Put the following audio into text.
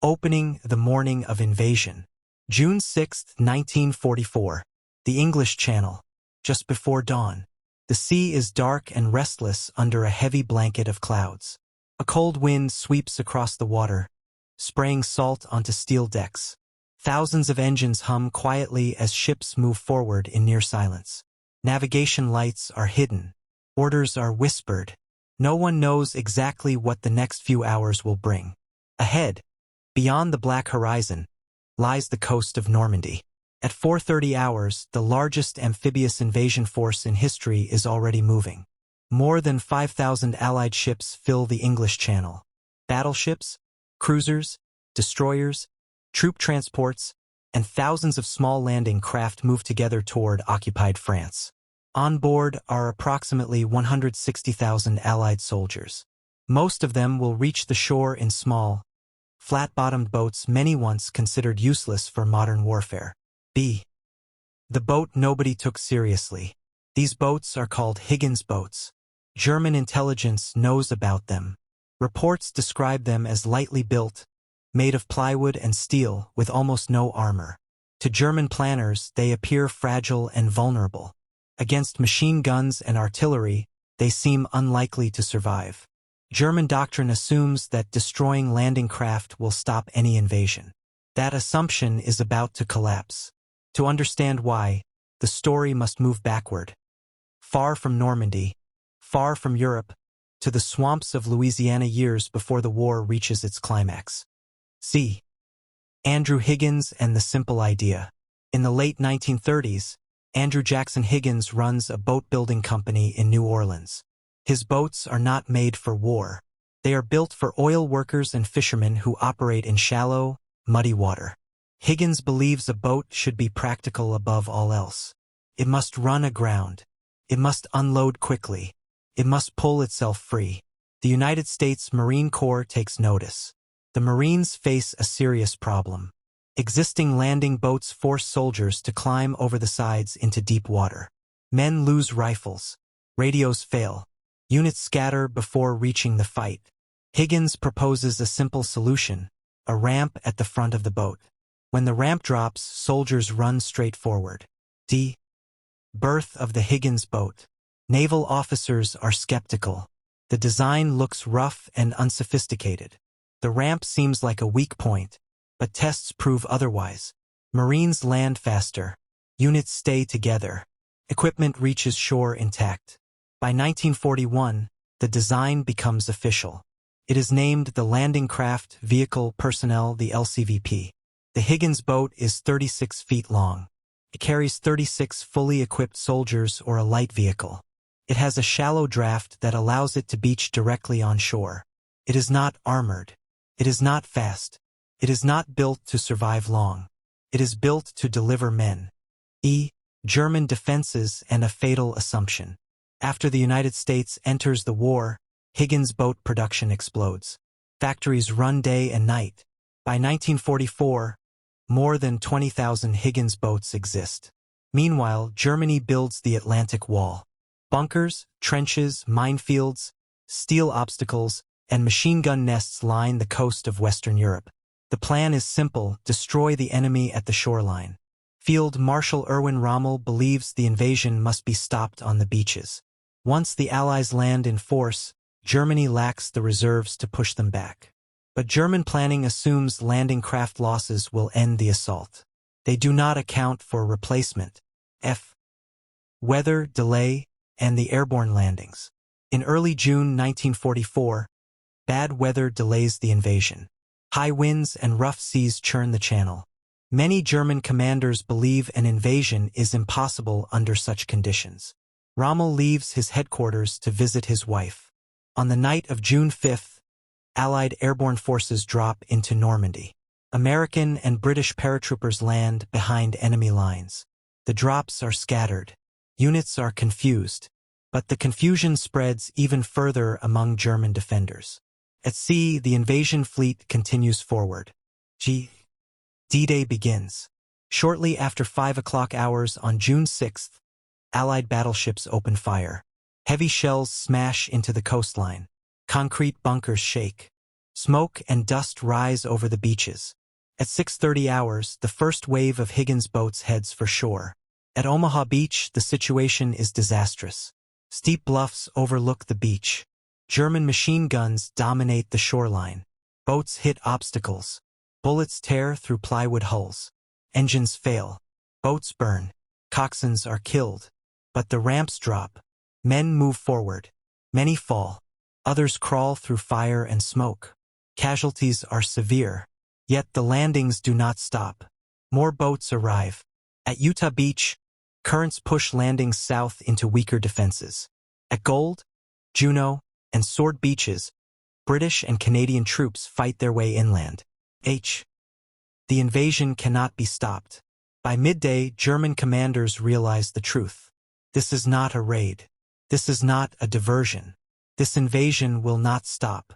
Opening the morning of invasion. June 6, 1944. The English Channel. Just before dawn. The sea is dark and restless under a heavy blanket of clouds. A cold wind sweeps across the water, spraying salt onto steel decks. Thousands of engines hum quietly as ships move forward in near silence. Navigation lights are hidden. Orders are whispered. No one knows exactly what the next few hours will bring. Ahead, beyond the black horizon, lies the coast of Normandy. At 4:30 hours, the largest amphibious invasion force in history is already moving. More than 5,000 Allied ships fill the English Channel. Battleships, cruisers, destroyers, troop transports, and thousands of small landing craft move together toward occupied France. On board are approximately 160,000 Allied soldiers. Most of them will reach the shore in small, flat-bottomed boats many once considered useless for modern warfare. The boat nobody took seriously. These boats are called Higgins boats. German intelligence knows about them. Reports describe them as lightly built, made of plywood and steel with almost no armor. To German planners, they appear fragile and vulnerable. Against machine guns and artillery, they seem unlikely to survive. German doctrine assumes that destroying landing craft will stop any invasion. That assumption is about to collapse. To understand why, the story must move backward. Far from Normandy, far from Europe, to the swamps of Louisiana years before the war reaches its climax. C. Andrew Higgins and the Simple Idea. In the late 1930s, Andrew Jackson Higgins runs a boat-building company in New Orleans. His boats are not made for war. They are built for oil workers and fishermen who operate in shallow, muddy water. Higgins believes a boat should be practical above all else. It must run aground. It must unload quickly. It must pull itself free. The United States Marine Corps takes notice. The Marines face a serious problem. Existing landing boats force soldiers to climb over the sides into deep water. Men lose rifles. Radios fail. Units scatter before reaching the fight. Higgins proposes a simple solution, a ramp at the front of the boat. When the ramp drops, soldiers run straight forward. Birth of the Higgins boat. Naval officers are skeptical. The design looks rough and unsophisticated. The ramp seems like a weak point, but tests prove otherwise. Marines land faster. Units stay together. Equipment reaches shore intact. By 1941, the design becomes official. It is named the Landing Craft Vehicle Personnel, the LCVP. The Higgins boat is 36 feet long. It carries 36 fully equipped soldiers or a light vehicle. It has a shallow draft that allows it to beach directly on shore. It is not armored. It is not fast. It is not built to survive long. It is built to deliver men. German defenses and a fatal assumption. After the United States enters the war, Higgins boat production explodes. Factories run day and night. By 1944, more than 20,000 Higgins boats exist. Meanwhile, Germany builds the Atlantic Wall. Bunkers, trenches, minefields, steel obstacles, and machine gun nests line the coast of Western Europe. The plan is simple: destroy the enemy at the shoreline. Field Marshal Erwin Rommel believes the invasion must be stopped on the beaches. Once the Allies land in force, Germany lacks the reserves to push them back. But German planning assumes landing craft losses will end the assault. They do not account for replacement, weather, delay, and the airborne landings. In early June 1944, bad weather delays the invasion. High winds and rough seas churn the channel. Many German commanders believe an invasion is impossible under such conditions. Rommel leaves his headquarters to visit his wife. On the night of June 5th, Allied airborne forces drop into Normandy. American and British paratroopers land behind enemy lines. The drops are scattered. Units are confused. But the confusion spreads even further among German defenders. At sea, the invasion fleet continues forward. D-Day begins. Shortly after 5 o'clock hours on June 6th, Allied battleships open fire. Heavy shells smash into the coastline. Concrete bunkers shake. Smoke and dust rise over the beaches. At 6:30 hours, the first wave of Higgins boats heads for shore. At Omaha Beach, the situation is disastrous. Steep bluffs overlook the beach. German machine guns dominate the shoreline. Boats hit obstacles. Bullets tear through plywood hulls. Engines fail. Boats burn. Coxswains are killed. But the ramps drop. Men move forward. Many fall. Others crawl through fire and smoke. Casualties are severe. Yet the landings do not stop. More boats arrive. At Utah Beach, currents push landings south into weaker defenses. At Gold, Juneau, and Sword Beaches, British and Canadian troops fight their way inland. The invasion cannot be stopped. By midday, German commanders realize the truth. This is not a raid. This is not a diversion. This invasion will not stop.